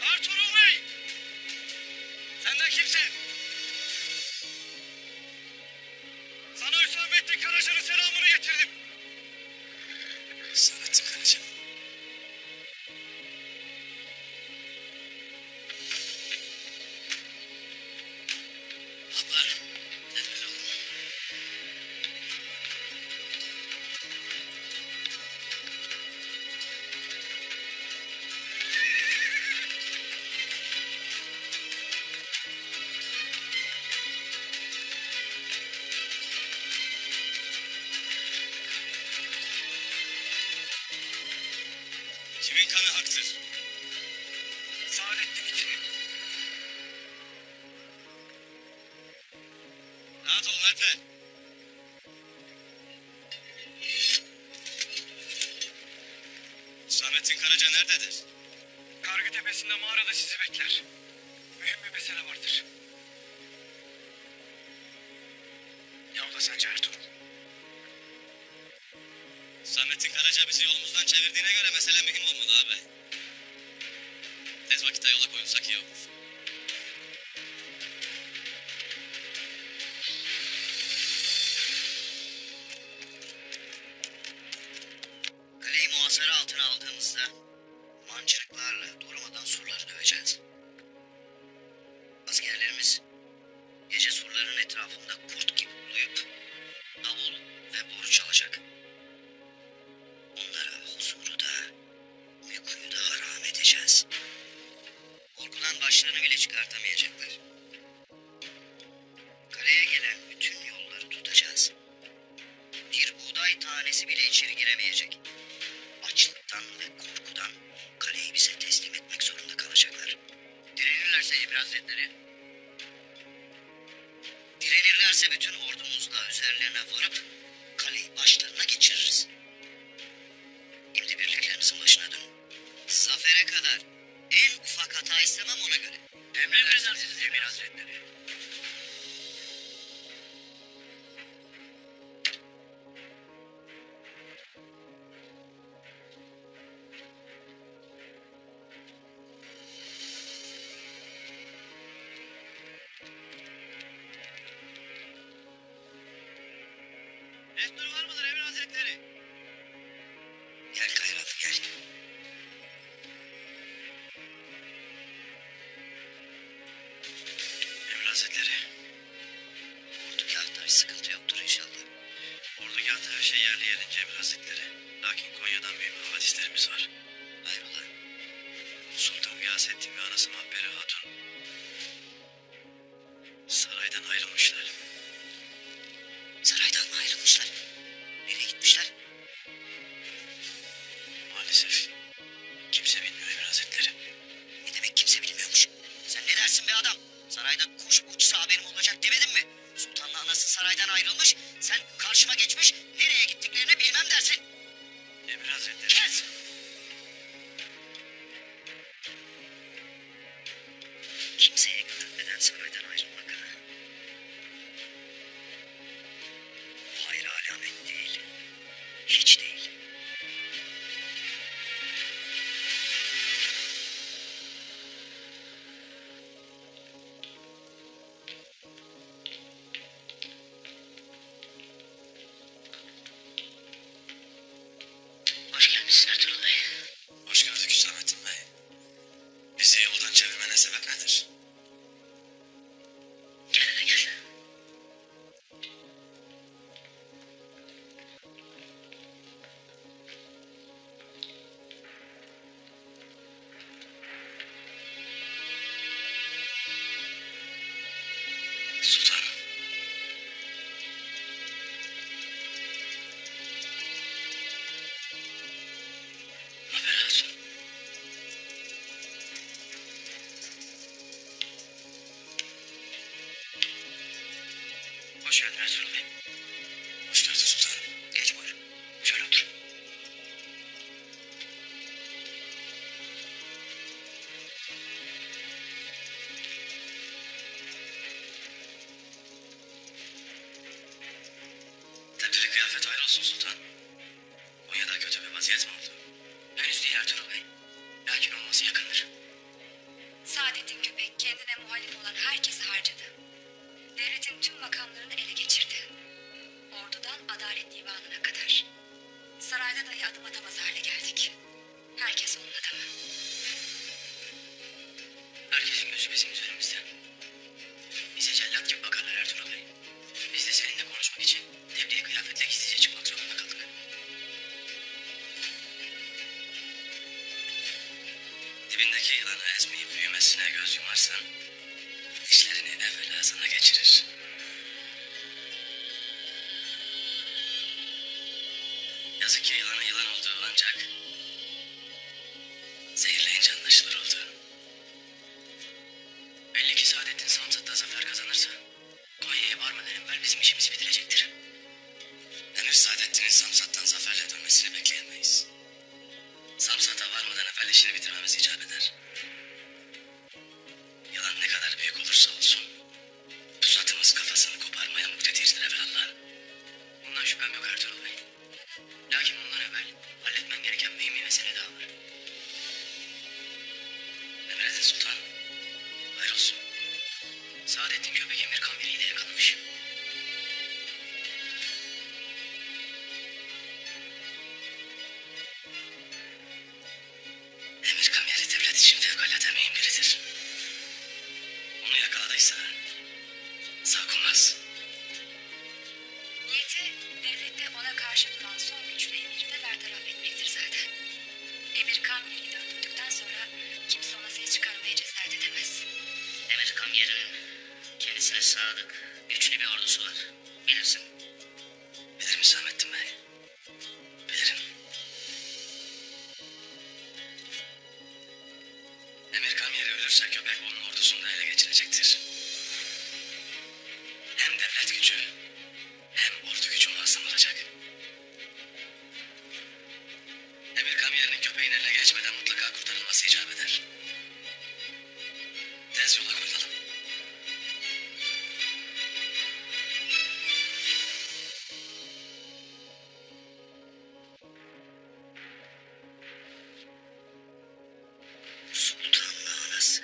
Ertuğrul Bey! Senden kimsin? Sana Hüsamettin Karaca'nın selamını getirdim. Hüsamettin Karaca. Ablar, nedir oğlum? Kimin kanı haktır? Saadettin için. Rahat olun Alper. Hüsamettin Karaca nerededir? Kargı Tepesi'nde mağarada sizi bekler. Mühim bir mesele vardır. Ne oldu sence Ertuğrul? Hüsamettin Karaca bizi yolumuzdan çevirdiğine göre mesele mühim olmalı abi. Tez vakitte yola koyulsak iyi olur. Kaleyi muhasara altına aldığımızda mancınıklarla durmadan surları döveceğiz. Askerlerimiz gece surların etrafında kurt gibi uluyup davul ve boru çalacak. Onlara huzuru da uykuyu da haram edeceğiz. Korkudan başlarını bile çıkartamayacaklar. Kaleye gelen bütün yolları tutacağız. Bir buğday tanesi bile içeri giremeyecek. Açlıktan ve korkudan kaleyi bize teslim etmek zorunda kalacaklar. Direnirlerse Emir Hazretleri. Direnirlerse bütün ordumuzla üzerlerine varıp kaleyi başlarına geçiririz. Şimdi birliklerinizin başına dönün. Zafere kadar en ufak hata istemem, ona göre. Emredersiniz Emir Hazretleri. Destur var mıdır Emir Hazretleri? Gel Kayran, gel. Emir Hazretleri. Ordugahta bir sıkıntı yoktur inşallah. Ordugahta her şey yerli yerince Emir Hazretleri. Lakin Konya'dan mühim havadislerimiz var. Hayrola? Sultan Gıyasettin ve anası Mahperi Hatun saraydan ayrılmışlar. Saraydan mı ayrılmışlar? Nereye gitmişler? Maalesef kimse bilmiyor Emir Hazretleri. Ne demek kimse bilmiyormuş? Sen ne dersin be adam? Sarayda kuş uçsa haberim olacak demedin mi? Sultanla anası saraydan ayrılmış, sen karşıma geçmiş, nereye gittiklerini bilmem dersin. Emir Hazretleri. Kes! Kimseye görünmeden saraydan ayrılmak ha? Bu hayır alamet değil. Hiç değil. Hoş gelmişsin Ertuğrul Bey. Hoş gördük Hüsamettin Bey. Bizi yola Buradan çevirmene sebep nedir? Gel hele gel. Sultanım. Haber Hatun. Hoş geldin Ertuğrul Bey. Hoş geldin sultanım. Geç buyur. Şöyle otur. Tebdili kıyafet hayır olsun sultan. Konya'da kötü bir vaziyet mi oldu? Henüz değil Ertuğrul Bey. Lakin olması yakındır. Saadettin Köpek kendine muhalif olan herkesi harcadı. Devletin tüm makamlarını ele geçirdi. Ordudan Adalet Divanı'na kadar. Sarayda dahi adım atamaz hale geldik. Herkes onun adamı. Herkesin gözü bizim üzerimizde. Bize cellat gibi bakarlar Ertuğrul Bey. Biz de seninle konuşmak için tebliğ kıyafetle gizlice çıkmak zorunda kaldık. Dibindeki yılanı ezmeyip büyümesine göz yumarsan, dişlerini evvela sana geçirir. Yazık ki yılanın yılan olduğu ancak zehirleyince anlaşılır oldu. Belli ki Saadettin Samsat'ta zafer kazanırsa Konya'ya varmadan evvel bizim işimizi bitirecektir. Emir Saadettin'in Samsat'tan zaferle dönmesini bekleyemeyiz. Samsat'a varmadan evvel işini bitirmemiz icap eder. Yılan ne kadar büyük olursa olsun pusatımız kafasını koparmaya muktedirdir evelallah. Bundan şüphem yok Ertuğrul Bey. Lakin ondan evvel halletmen gereken mühim bir mesele daha var. Emredin sultanım. Hayır olsun. Saadettin Köpek Emir Kamyeri ile yakalamış. Emir Kamyeri devlet için fevkalade mühim biridir. Onu yakaladıysa sağ olmaz. Niyeti devlette ona karşı duran son güçlü emiri de bertaraf etmektir zaten. Emir Kamyeri'yi de öldürdükten sonra kimse ona ses çıkarmaya cesaret edemez. Emir Kamyeri'nin kendisine sadık, güçlü bir ordusu var. Bilirsin. Bilirim Hüsamettin Bey. Bilirim. Emir Kamyeri ölürse köpek onun ordusunu da ele geçirecektir. Hem devlet gücü hem ordu gücü muazzam olacak. Emir Kamyeri'nin köpeğin eline geçmeden mutlaka kurtarılması icap eder. Tez yola koyulalım. Sultanın anası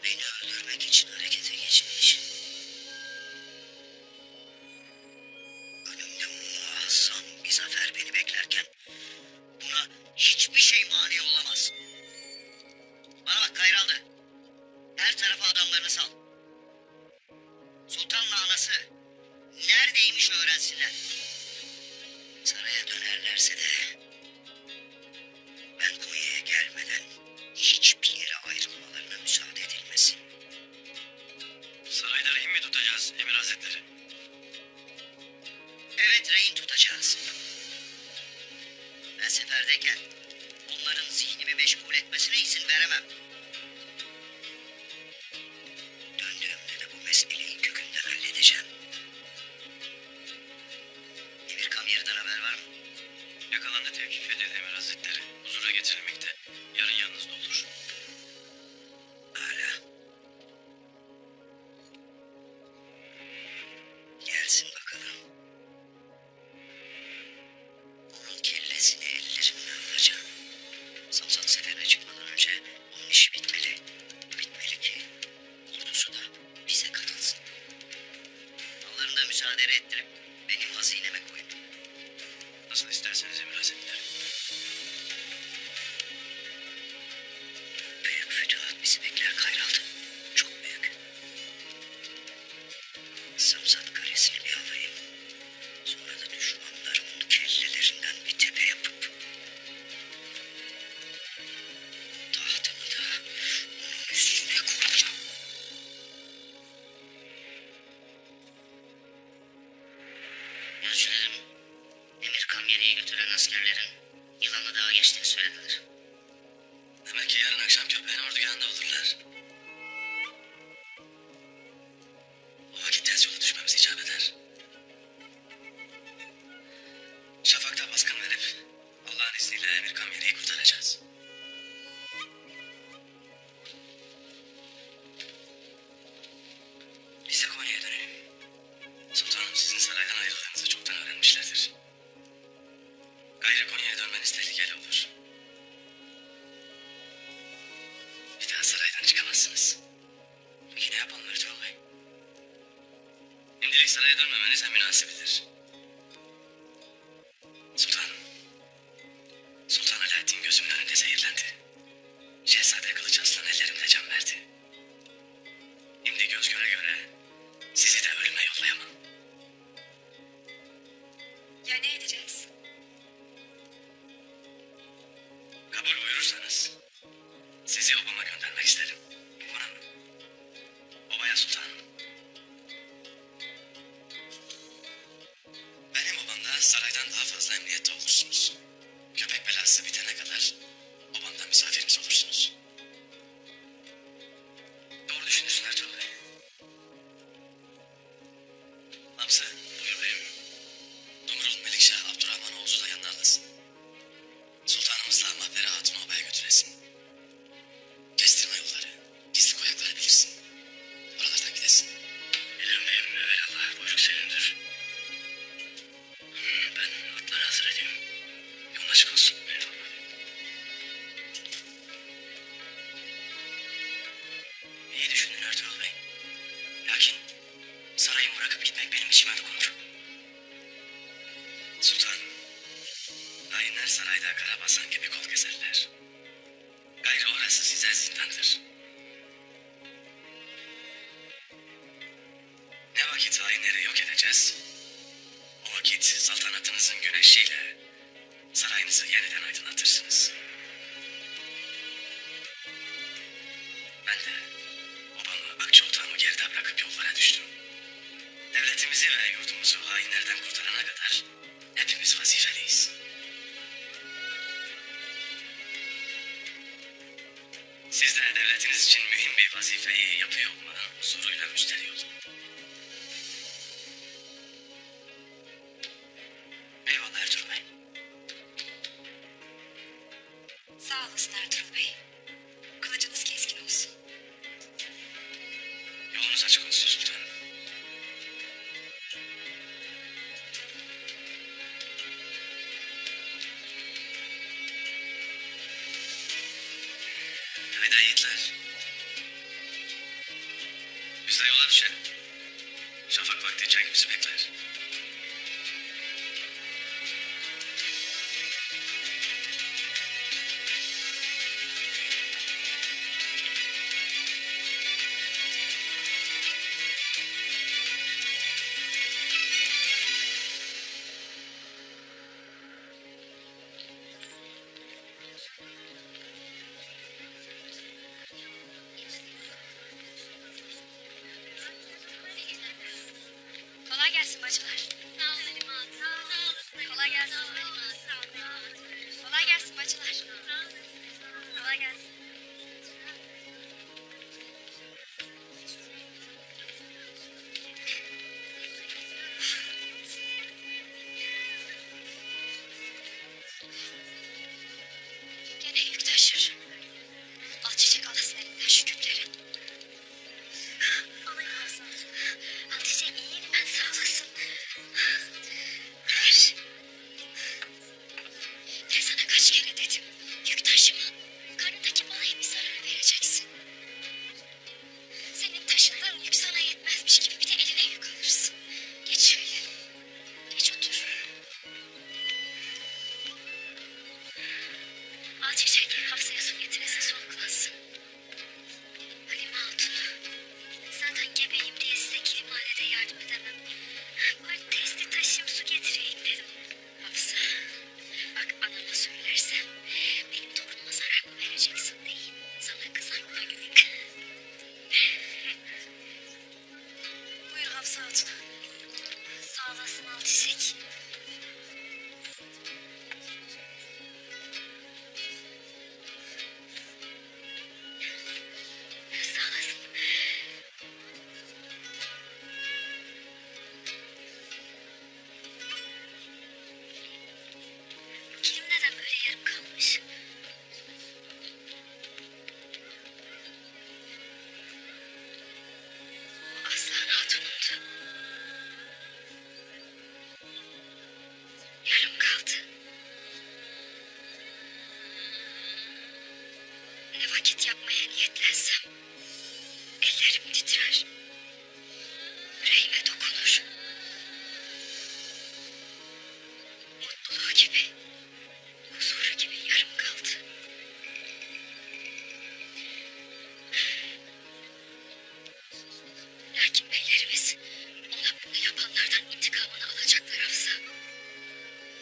beni öldürmek için harekete geçmiş. Önümde muazzam bir zafer beni beklerken buna hiçbir şey mani olamaz. Bana bak Kayraldı. Her tarafa adamlarını sal. Sultanla anası neredeymiş öğrensinler. Saraya dönerlerse de ben Konya'ya gelmeden hiçbir yere ayrılmalarına müsaade edilmesin. Sarayda rehin mi tutacağız Emir Hazretleri? Evet, rehin tutacağız. Ben seferdeyken onların zihnimi meşgul etmesine izin veremem. Döndüğümde de bu meseleyi kökünden halledeceğim. Emir Kamyeri'den haber var mı? Yakalandı, tevkif edildi Emir Hazretleri. Huzura getirilmekte. Yarın yanınızda olur. Hala. Gelsin bakalım. Onun kellesini ellerimle alacağım. Samsat seferine çıkmadan önce onun işi bitmeli. Bitmeli ki ordusu da bize katılsın. Mallarını da müsaade ettirip benim hazineme koyun. Nasıl isterseniz Emir Hazretleri. ordugahında olurlar. O vakit ters yola düşmemiz icap eder. Şafak'ta baskın verip Allah'ın izniyle Emir Kamyeri'yi kurtaracağız. Biz de Konya'ya dönelim. Sultanım sizin saraydan ayrıldığınızı çoktan öğrenmişlerdir. Gayrı Konya'ya dönmeniz tehlikeli olur. Bir daha saraydan çıkamazsınız. Peki ne yapalım Ertuğrul Bey? Şimdilik saraya dönmemeniz en münasibidir. Sultanım. Sultan Alaaddin gözümün önünde zehirlendi. Şehzade Kılıç Arslan ellerimde can verdi. Şimdi göz göre göre sizi de ölüme yollayamam. Ya ne edeceğiz? Kabul buyurursanız sizi obama göndermek isterim. Obana mı? Obaya sultanım. Benim obamda saraydan daha fazla emniyette olursunuz. Köpek belası bitene kadar obamda misafirimiz olursunuz. Doğru düşünürsün Ertuğrul Bey. Hamza, buyur beyim. Dumrul Melikşah Abdurrahman Oğuz'u da yanına alasın. Sultanımızla Mahperi Hatun'u obaya götüresin. Kestirme yolları, gizli koyakları bilirsin. Oralardan gidesin. Bilirim beyim, evelallah. Buyruk senindir. Ben atları hazır edeyim. Yolun açık olsun. Eyvallah. İyi düşündün Ertuğrul Bey. Lakin sarayı bırakıp gitmek benim içime dokunur. Sultanım, hainler sarayda karabasan gibi kol gezerler. Gayrı orası size zindandır. Ne vakit hainleri yok edeceğiz, o vakit saltanatınızın güneşiyle sarayınızı yeniden aydınlatırsınız. Ben de obamı, Akçaoltağımı geride bırakıp yollara düştüm. Devletimizi ve yurdumuzu hainlerden kurtarana kadar hepimiz vazifeliyiz. Siz de devletiniz için mühim bir vazifeyi yapıyor olmanın huzuruyla müsterih olun. Eyvallah Ertuğrul Bey. Sağ olasın Ertuğrul Bey. Kılıcınız keskin olsun. Yolunuz açık olsun sultanım. Haydi yiğitler. Biz de yola düşelim. Şafak vakti cenk bizi bekler. Kolay gelsin bacılar. vakit yapmaya niyetlensem ellerim titrer. Yüreğime dokunur. Mutluluğu gibi, huzuru gibi yarım kaldı. Lakin beylerimiz ona bunu yapanlardan intikamını alacaklar Hafsa.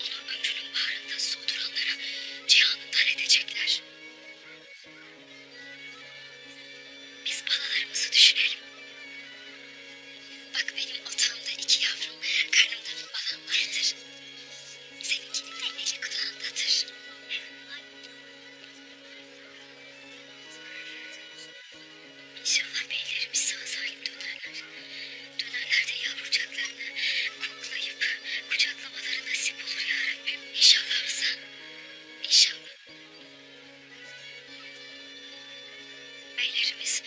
Onu ömrünün baharında soğuduranlara cihanından edecekler. Biz balalarımızı düşünelim. Bak benim otağımda 2 yavrum, karnımda bir balam vardır. Seninkinin de eli kulağındadır. İnşallah beylerimiz sağ salim dönerler. Dönerler de yavrucaklarını koklayıp kucaklamaları nasip olur ya Rabbim. İnşallah Hafsa. İnşallah. Beylerimiz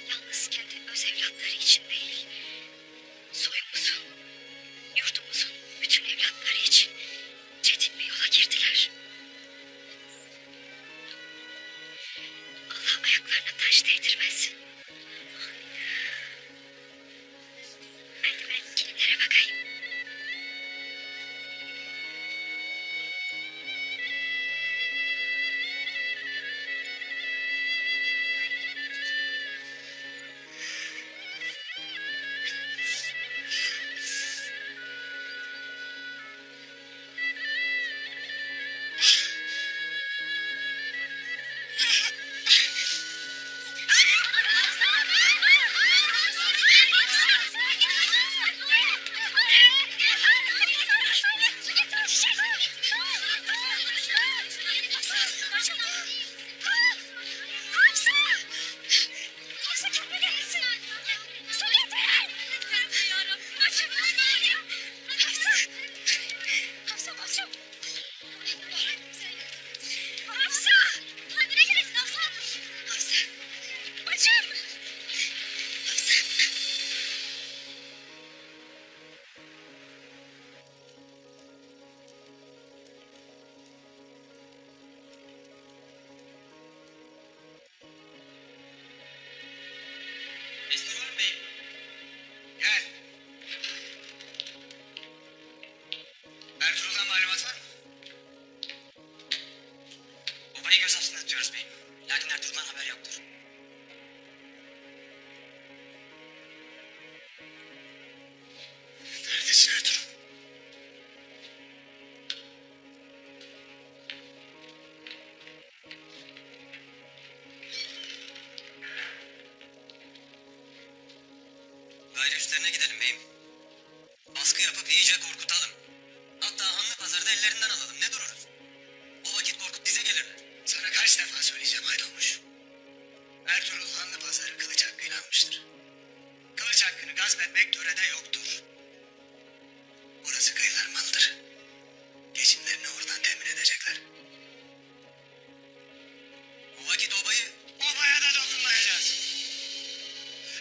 yalnız kendi öz evlatları için değil, soyumuzun, yurdumuzun bütün evlatları için çetin bir yola girdiler. Allah ayaklarına taş değdirmesin. Haydi ben kilimlere bakayım. Esnurhan Bey. Gel. Ertuğrul'dan malumat var mı? Babayı göz hapsine tutuyoruz beyim. Lakin Ertuğrul'dan haber yoktur. Neredesin Ertuğrul? Gayrı üstlerine gidelim beyim. Baskı yapıp iyice korkutalım. Hatta Hanlı Pazar'da ellerinden alalım. Ne dururuz? O vakit korkup bize gelirler. Sana kaç defa söyleyeceğim Haydolmuş. Ertuğrul Hanlı Pazar'ı kılıç hakkıyla almıştır. Kılıç hakkını gasp etmek törede yoktur. Orası kayılar malıdır. Geçimlerini oradan temin edecekler. O vakit obaya da dokunmayacağız.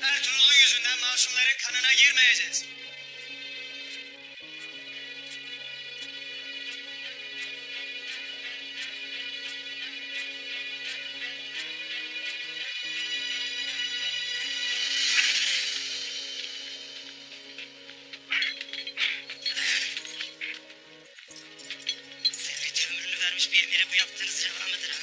Ertuğrul'un yüzünden masumların kanına girmeyeceğiz. Serveti ömrünü vermiş bir emire bu yaptığınız reva mıdır ha?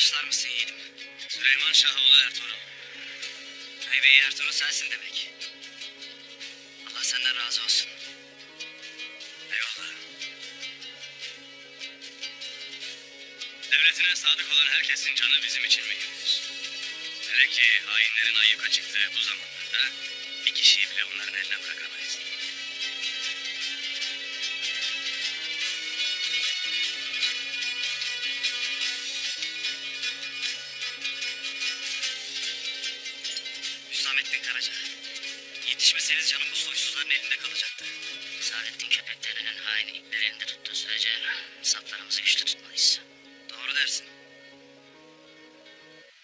Başlar mısın yiğidim? Süleyman Şahoğlu Ertuğrul. Bey Ertuğrul sensin demek. Allah senden razı olsun. Eyvallah. Devletine sadık olan herkesin canı bizim için mühimdir. Hele ki hainlerin ayyuka çıktığı bu zamanlarda bir kişiyi bile onların eline bırakamayız. Hüsamettin Karaca. Yetişmeseniz canım bu soysuzların elinde kalacaktı. Saadettin köpeklerinin hain ipleri elinde tuttuğu sürece saflarımızı güçlü tutmalıyız. Doğru dersin.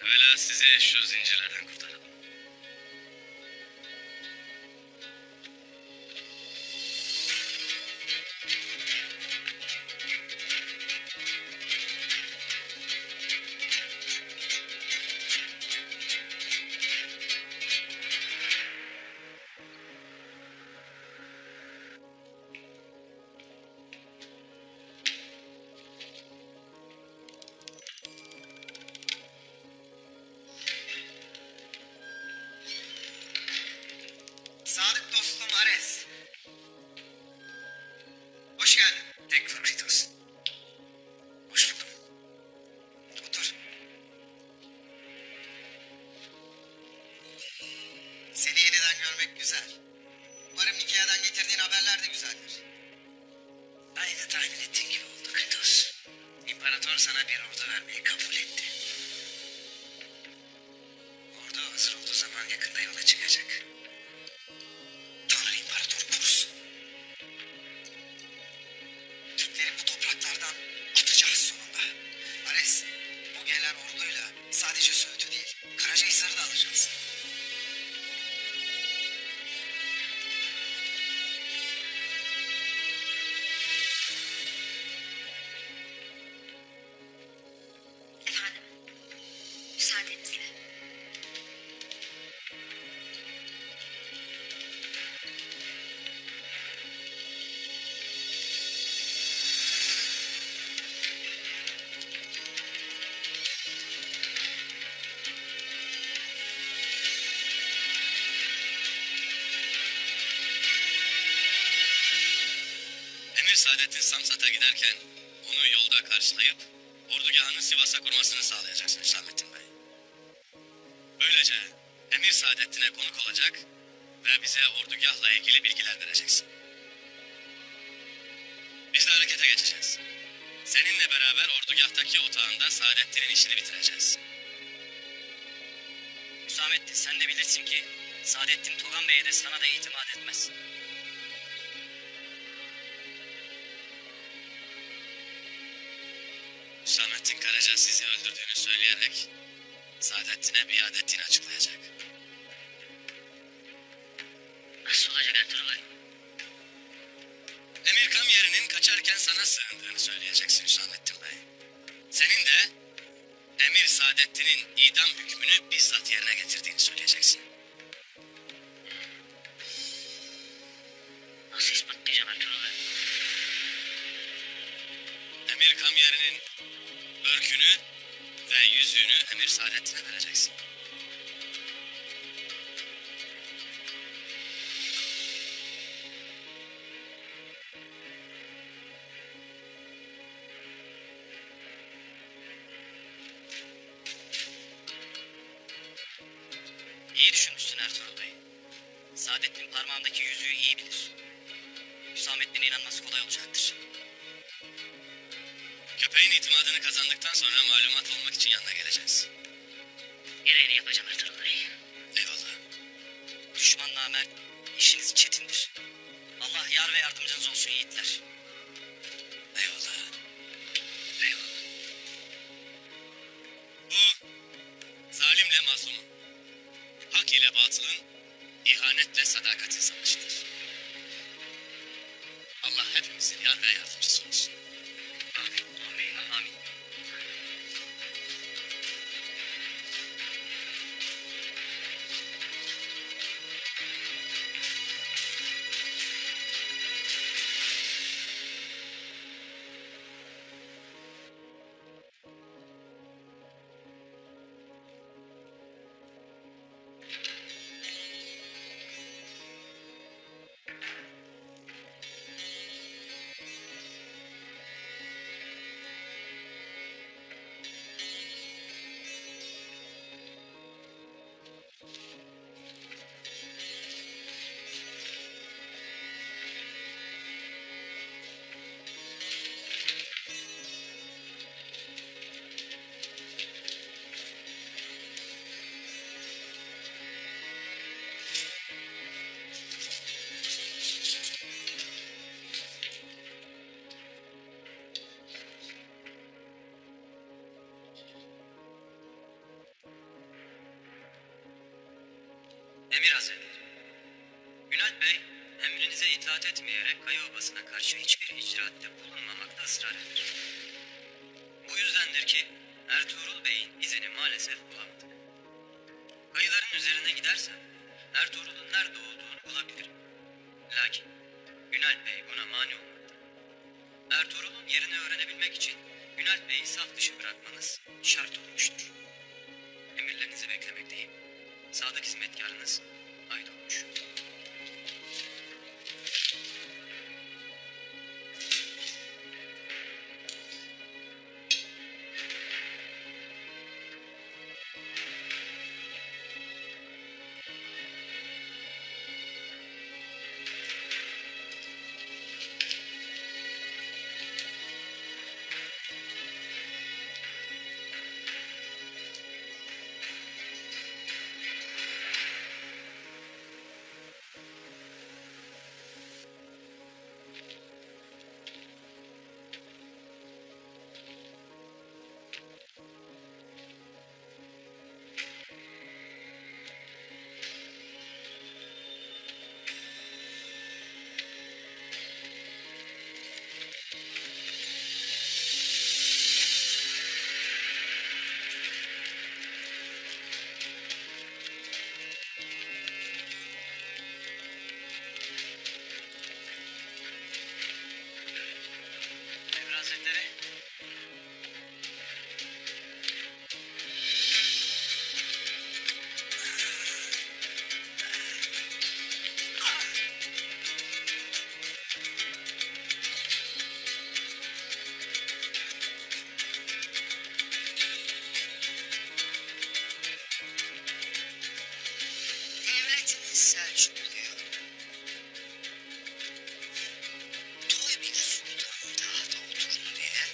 Evvela sizi şu zincirlerden kurtaralım. Sadık dostum Ares. Hoş geldin. Tekfur Kritos. Hoş buldum. Otur. Seni yeniden görmek güzel. Umarım Nikea'dan getirdiğin haberler de güzeldir. Aynı tahmin ettiğin gibi oldu Kritos. İmparator sana bir ordu vermeyi kabul etti. Ordu hazır olduğu zaman yakında yola çıkacak. Tanrı İmparator korusun. Türkleri bu topraklardan atacağız sonunda. Ares, bu gelen orduyla sadece Söğüt'ü değil, Karacahisar'ı da alacağız. Efendim, müsaadenizle. Emir Saadettin Samsat'a giderken onu yolda karşılayıp ordugahını Sivas'a kurmasını sağlayacaksın Hüsamettin Bey. Böylece Emir Saadettin'e konuk olacak ve bize ordugahla ilgili bilgiler vereceksin. Biz de harekete geçeceğiz. Seninle beraber ordugahtaki otağında Saadettin'in işini bitireceğiz. Hüsamettin sen de bilirsin ki Saadettin Togan Bey'e de sana da itimat etmez. Hüsamettin Karaca sizi öldürdüğünü söyleyerek Saadettin'e biat ettiğini açıklayacak. Nasıl olacak Ertuğrul Bey? Emir Kamyeri'nin kaçarken sana sığındığını söyleyeceksin Hüsamettin Bey. Senin de Emir Saadettin'in idam hükmünü bizzat yerine getirdiğini söyleyeceksin. Nasıl ispatlayacağım Ertuğrul Bey? Emir Kamyeri'nin örkünü ve yüzüğünü Emir Saadettin'e vereceksin. İyi düşünmüşsün Ertuğrul Bey. Saadettin parmağındaki yüzüğü iyi bilir. Hüsamettin'e inanması kolay olacaktır. Köpeğin itimadını kazandıktan sonra malumat olmak için yanına geleceğiz. Gereğini yapacağım Ertuğrul Bey. Eyvallah. Düşman namert, işiniz çetindir. Allah yar ve yardımcınız olsun yiğitler. Eyvallah. Eyvallah. Bu zalimle mazlumun, hak ile batılın, ihanetle sadakatin savaşıdır. Allah hepimizin yar ve yardımcısı olsun. Amin, amin, amin. Emir Hazretleri, Ünal Bey emrinize itaat etmeyerek Kaya Obası'na karşı hiçbir icraatte bulunmamakta ısrar eder. Bu yüzdendir ki Ertuğrul Bey'in izini maalesef bulamadık. Kayıların üzerine gidersem Ertuğrul'un nerede olduğunu bulabilirim. Lakin Ünal Bey buna mani olmadı. Ertuğrul'un yerini öğrenebilmek için Ünal Bey'i saf dışı bırakmanız şart olmuştur. Emirlerinizi beklemekteyim. Sadık hizmetkarınız Aydoğmuş. Emir Hazretleri, Devletimiz Selçuklu'yu Toybili Sultan tahta oturdu diye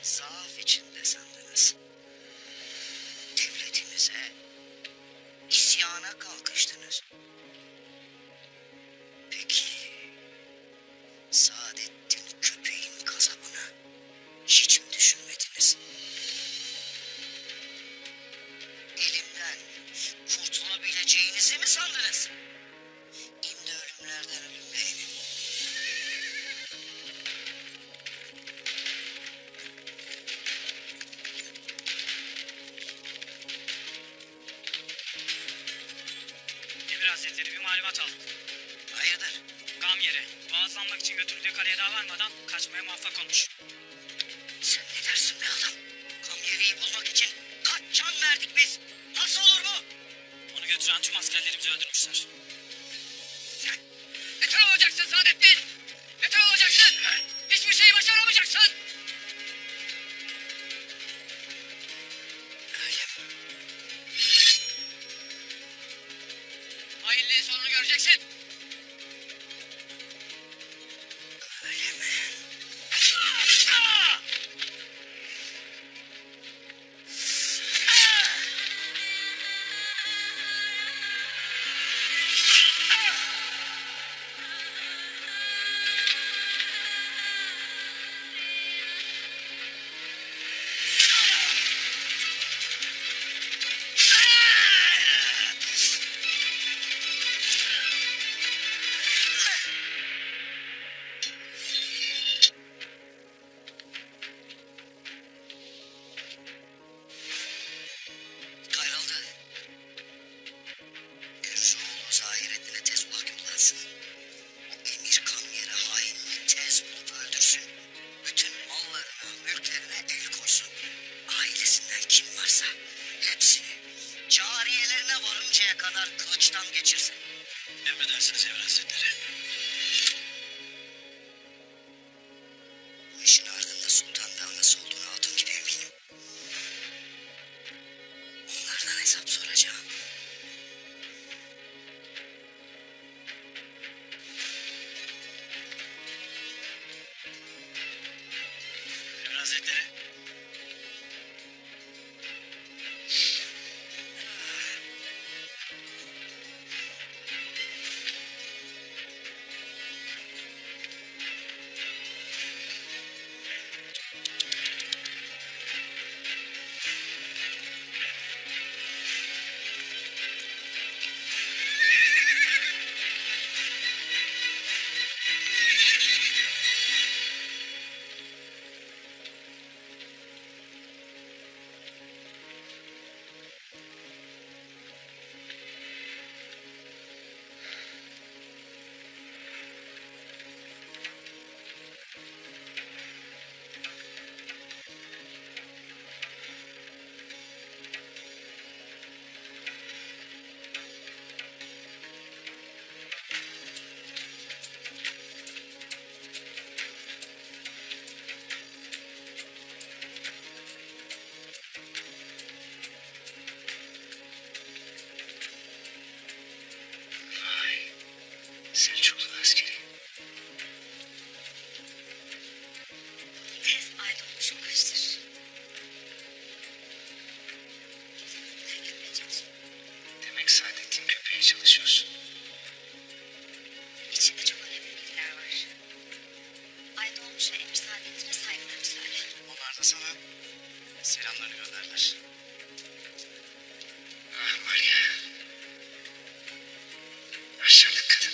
zaaf içinde sandınız. Devletimize isyana kalkıştınız. Peki Saadettin köpeğin gazabını hiç mi düşünmediniz? Elimden kurtulabileceğinizi mi sandınız? İmdi ölümlerden ölüm beynim. Emir Hazretleri bir malumat aldık. Hayırdır? Gamyer'e boğazlanmak için götürdüğü kaleye daha varmadan kaçmaya muvaffak olmuş. Sen ne dersin be adam? Kamyeriyi bulmak için kaç can verdik biz? Nasıl olur bu? Onu götüren tüm askerlerimizi öldürmüşler. Yeter olacaksın Saadettin! Yeter olacaksın! Hiçbir şeyi başaramayacaksın! Öyle mi? Hainliğin sonunu göreceksin! Öyle mi? var. Ah var ya. Aşağılık kadın.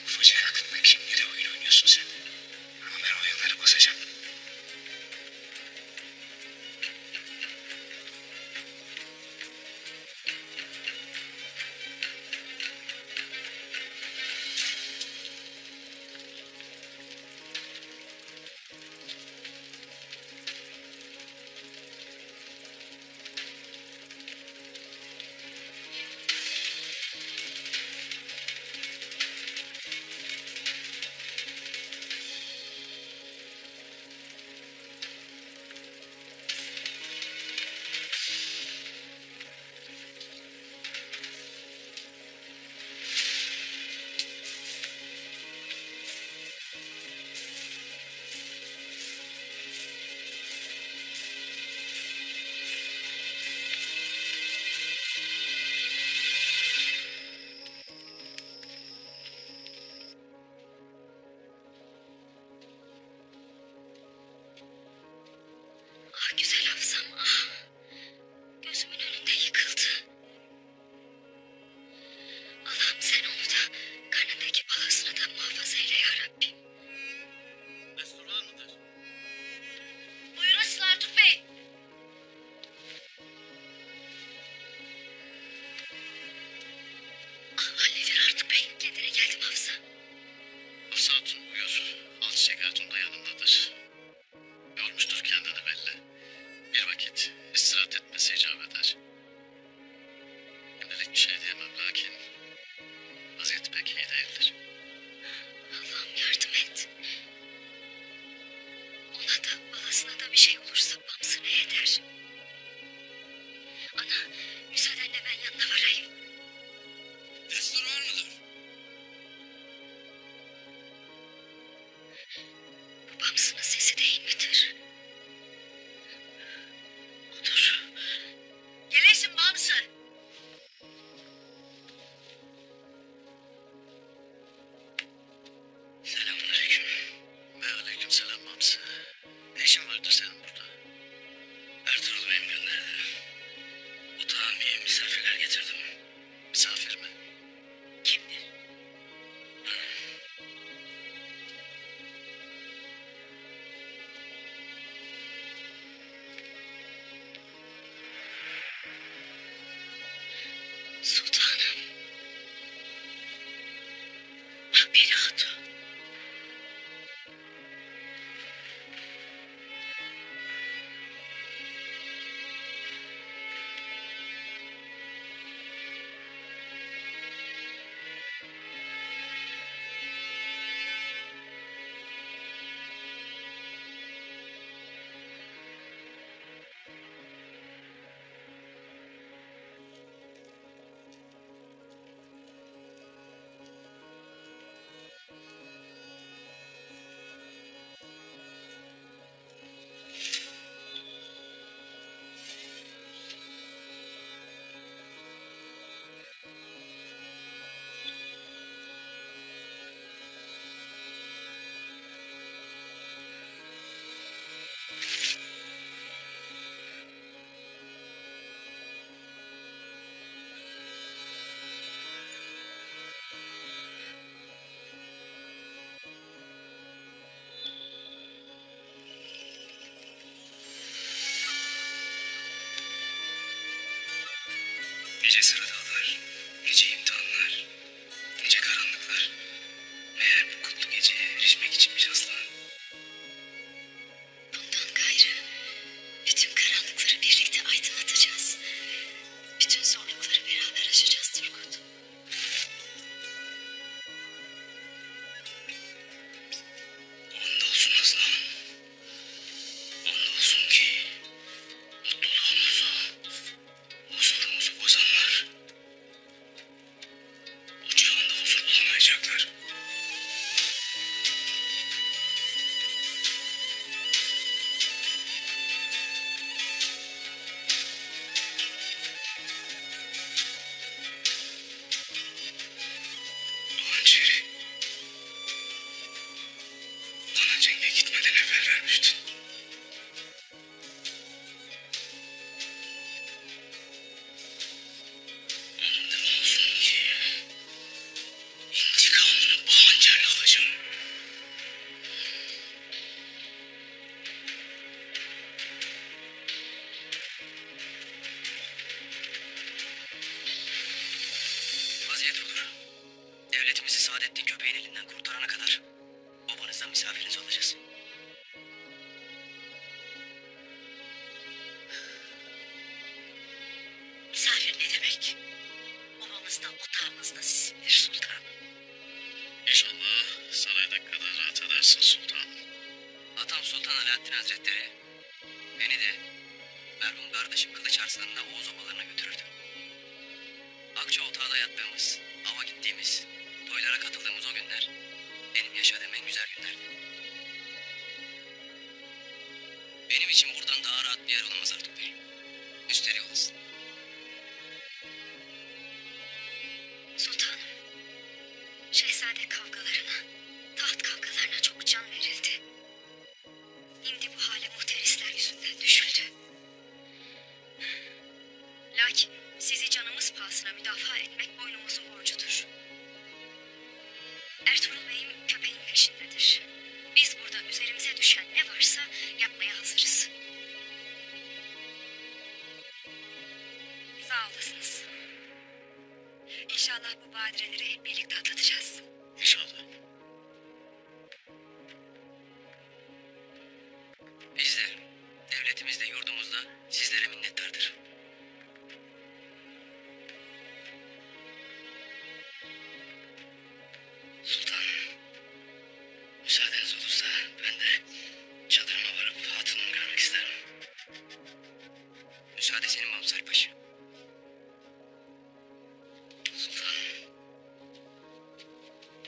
Ufacık aklında kimlere oyun oynuyorsun sen? Ama ben oyunları bozacağım. Ah güzel Hafsam ah. Gözümün önünde yıkıldı. Allah'ım sen onu da karnındaki balasını da muhafaza eyle ya Rabbim. Destur var mıdır? Buyurun Sılartuk Bey. Ah halleder artık bey. Kendine geldim Hafsa. Hafsa Hatun buyur. Alt çiçek Hatun da yanındadır. Yormuştur kendini belli. Bir vakit istirahat etmesi icap eder. Şimdilik bir şey diyemem lakin vaziyeti pek iyi değildir. Allah'ım yardım et. Ona da balasına da bir şey olursa bamsı ne eder? Ana müsaadenle ben yanına varayım. Destur var mıdır? Bu bamsının sesi değil midir? Odur. Gelesin bamsı. Selamünaleyküm. Ve aleykümselam Mamsı. Ne işin vardır senin burada? Ertuğrul Bey'im gönderdi. Otağım misafirler getirdim. Misafir mi? Kimdir? Sultanım. Peri Hatun. Gece sıradağlar, gece imtihanlar, gece karanlıklar. Meğer bu kutlu geceye erişmek içinmiş aslan. Bundan gayrı bütün karanlıkları birlikte aydınlatacağız. Bütün zorlukları beraber aşacağız Turgut. Andolsun aslanım. Andolsun ki mutluluğumuzu, huzurumuzu bozanlar bu cihanda huzur bulamayacaklar. Hançeri bana cenge gitmeden evvel vermiştin. yapacağız. Misafir ne demek? Obamızda, otağımızda sizindir sultanım. İnşallah sarayda kadar rahat edersin sultanım. Atam Sultan Alaaddin Hazretleri beni de merhum kardeşim Kılıç Arslan'ın da Oğuz obalarına götürürdü. Akça otağda yattığımız, ava gittiğimiz, toylara katıldığımız o günler benim yaşadığım en güzel günlerdi. Benim için buradan daha rahat bir yer olamaz Artuk Bey. Üstleri olasın. Sultanım, şehzade kavgalarına, taht kavgalarına çok can verildi. Şimdi bu hale muhterisler yüzünden düşüldü. Lakin sizi canımız pahasına müdafaa etmek boynumuzun borcudur. Ertuğrul Bey'im köpeğin peşindedir. Biz burada üzerimize düşen ne varsa yapmaya hazırız. Sağ olasınız. İnşallah bu badireleri hep birlikte atlatacağız. İnşallah. Biz de, devletimiz de, yurdumuz da sizlere minnettardır. Sultanım, müsaadeniz olursa ben de çadırıma varıp hatunumu görmek isterim. Müsaade senin Mamsar Paşa. Sultanım.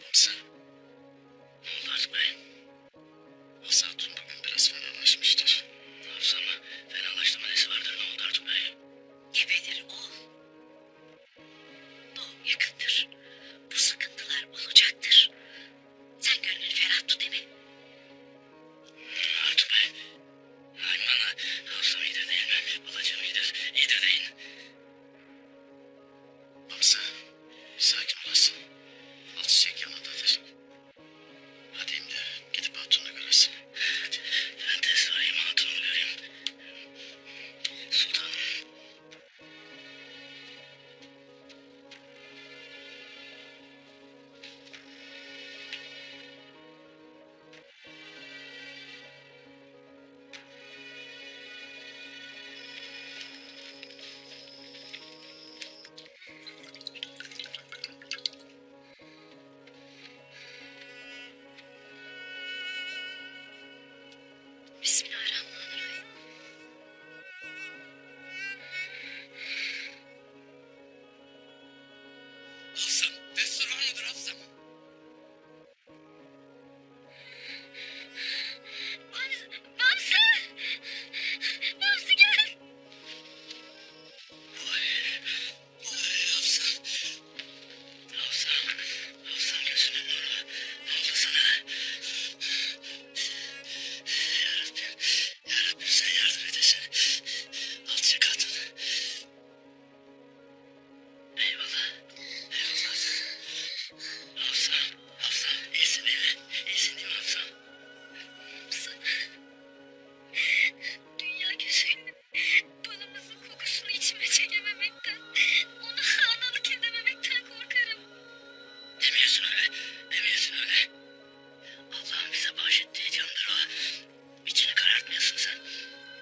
Hamza, Ne oldu Artuk Bey? Hafsa Hatun bugün biraz fenalaşmıştır. Hafsa mı? Fenalaştı mı? Nesi vardır? Ne oldu Artuk Bey? Gebedir oğul. Doğum yakındır. Bu sıkıntılar olacaktır. Sen gönlünü ferah tut değil mi? Artuk Bey. Ay bana Hafsam iyidir değil mi? Balacığım iyidir. İyidir deyin. Hamza, sakin olasın. Al çiçek yanındadır. Hadi şimdi gidip Hatun'u göresin. Hadi. Ben tez varayım hatunumu göreyim. Sultanım. Bismillahirrahmanirrahim. Hafsam. Destur var mıdır Hafsam? Mamsı! Mamsı gel! Vay Hafsam. Hafsam. Hafsam gözünün nuru. Ne oldu sana? Yarabbim. Yarabbim sen yardım edesin. Alçak hatun. Eyvallah. Eyvallah. Hafsam. Hafsam. İyisin değil mi? İyisin değil mi Hafsam? Dünya güzeli. Balımızın kokusunu içime çekememekten, onu analık edememekten korkarım. Demiyorsun öyle. Demiyorsun öyle. Allah'ın bize bahşettiği candır o. İçini karartmıyorsun sen.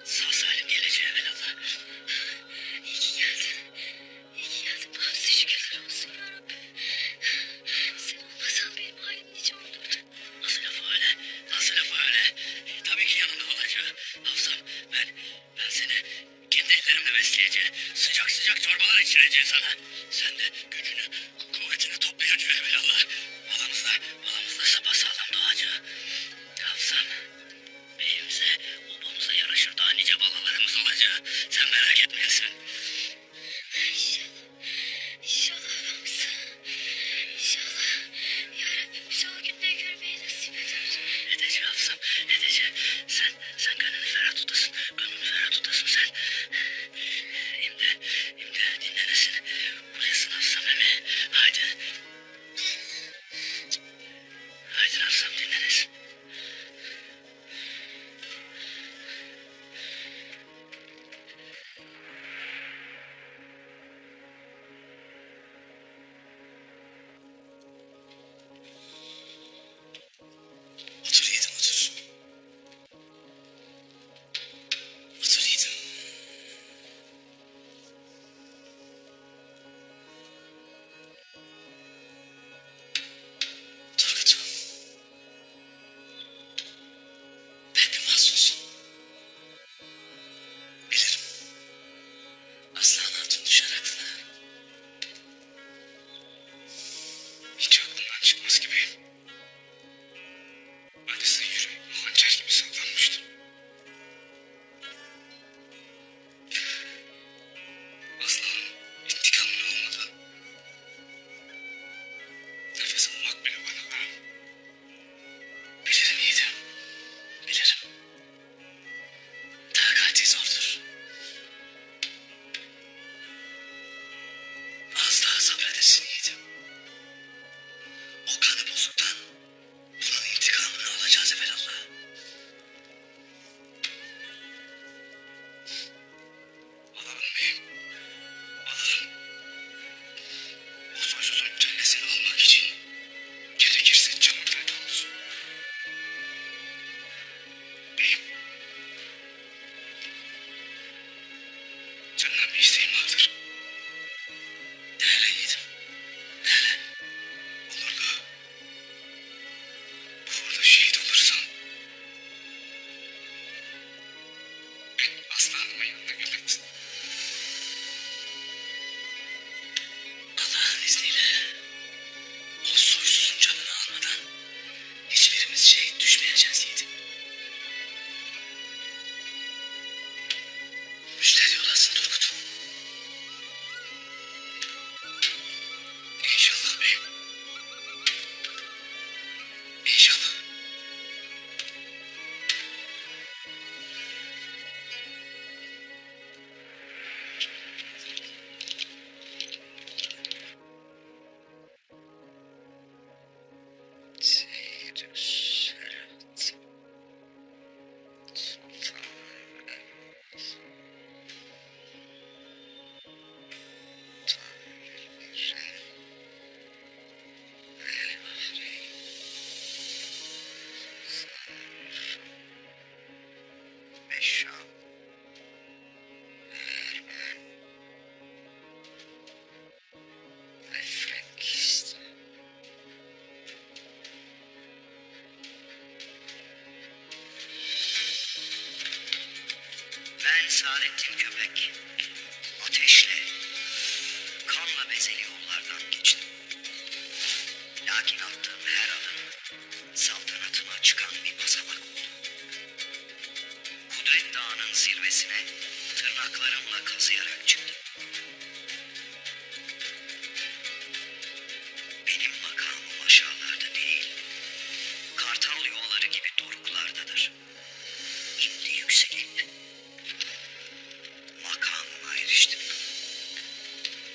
Sağ salim geleceğe evelallah. İyi ki geldin. İyi ki geldin. Mamsı şükürler olsun yarabbim. Sen olmasan benim halim nice olurdu. Nasıl lafı öyle? Nasıl lafı öyle? Tabii ki yanında olacağım. Hafsam ben seni kendi ellerimle besleyeceğim. Sıcak sıcak çorbalar içireceğim sana. Sen de gücünü, kuvvetini toplayacaksın evelallah. Balamızda sapasağlam doğacak. Hafsam, beyimize, obamıza yaraşır daha nice balalarımız olacak. Sen merak etmeyesin. İnşallah. İnşallah Mamsı. İnşallah. Yarabbim bize o günde görmeyi nasip eder. Edece Hafsam, edece. Sen gönlünü ferah tutasın. Gönlünü ferah tutasın sen. Şimdi dinlenesin. Burasın Hafsam emi. Haydi. Haydi Hafsam dinlenesin. Ben Saadettin Köpek. Ateşle, kanla bezeli yollardan geçtim. Lakin attığım her adım saltanatıma çıkan bir basamak oldu. Kudret Dağı'nın zirvesine tırnaklarımla kazıyarak çıktım. Benim makamım aşağılarda değil, kartal yuvaları gibi doruklardadır. Şimdi yükselip makamıma eriştim.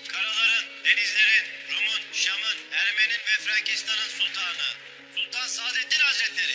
Karaların, denizlerin, Rum'un, Şam'ın, Ermen'in ve Frankistan'ın sultanı, Sultan Saadettin Hazretleri.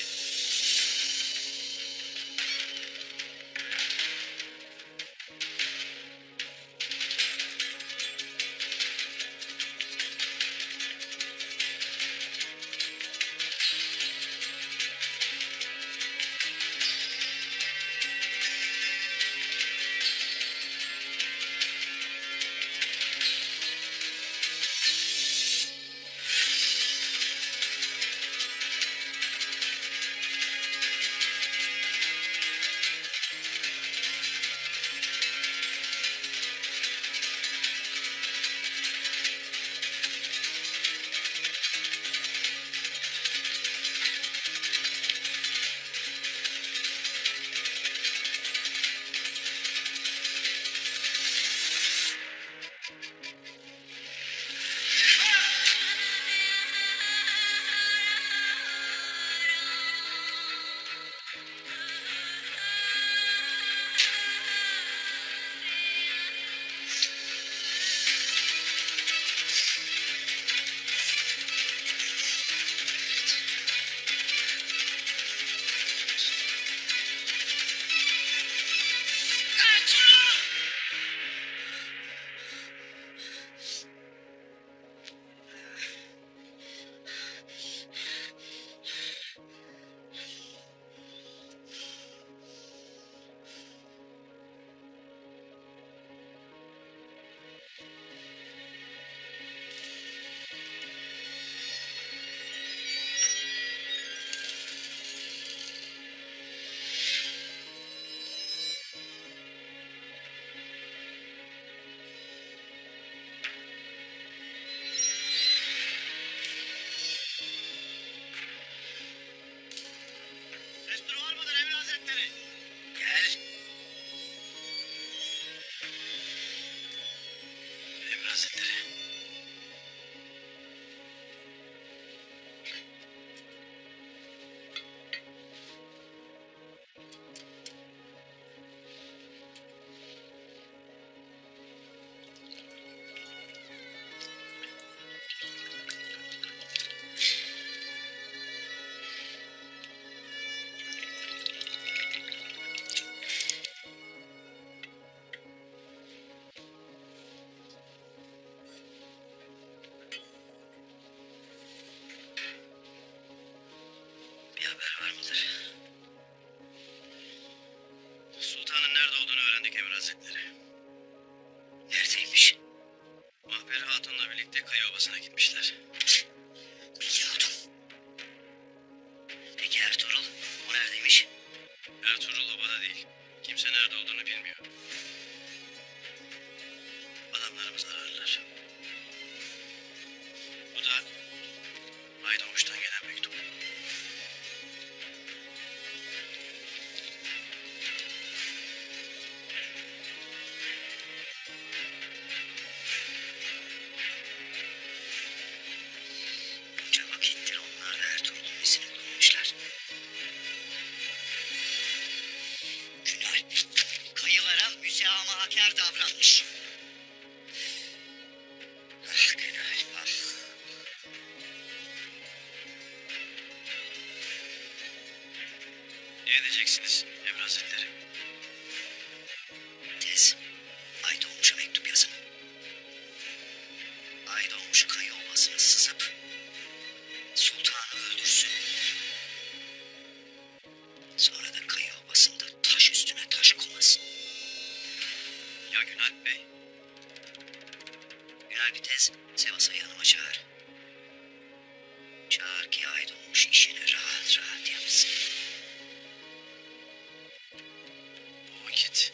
Destur var mıdır Emir Hazretleri? Gel. Emir Hazretleri. Bir haber var mıdır? Sultanın nerede olduğunu öğrendik Emir Hazretleri. Neredeymiş? Mahperi Hatun'la birlikte Kaya Obası'na gitmişler. Biliyordum. Peki Ertuğrul? O neredeymiş? Ertuğrul obada değil. Kimse nerede olduğunu bilmiyor. Adamlarımız ararlar. Bu da Aydoğmuş'tan gelen mektup. Bunca vakittir onlar da Ertuğrul'un izini bulunmuşlar. Günalp, kayılara müsamahakar davranmış. Ah Günalp, ah. Ne edeceksiniz Emir Hazretleri? Tez, Aydoğmuş'a mektup yazın. Aydoğmuş Kaya Ovası'na sızıp sultanı öldürsün. Sonra da Kaya Ovası'nda taş üstüne taş koymasın. Ya Günalp Bey? Günalp'i tez Sivas'a yanıma çağır. Çağır ki Aydoğmuş işini rahat rahat yapsın. O vakit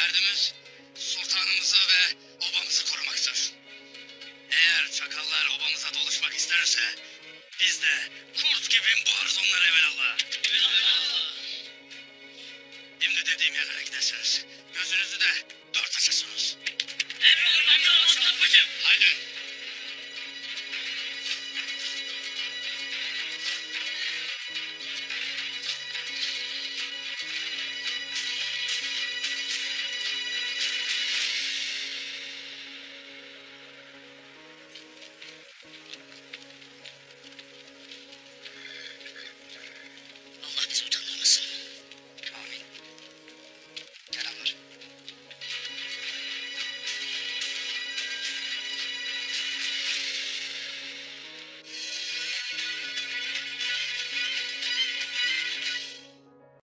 Derdimiz sultanımızı ve obamızı korumaktır. Eğer çakallar obamıza doluşmak isterse biz de kurt gibi boğarız onları evelallah. Şimdi dediğim yerlere gidersiniz. Gözünüzü de dört açarsınız. Emrolur Hamza Başkanım. Haydi.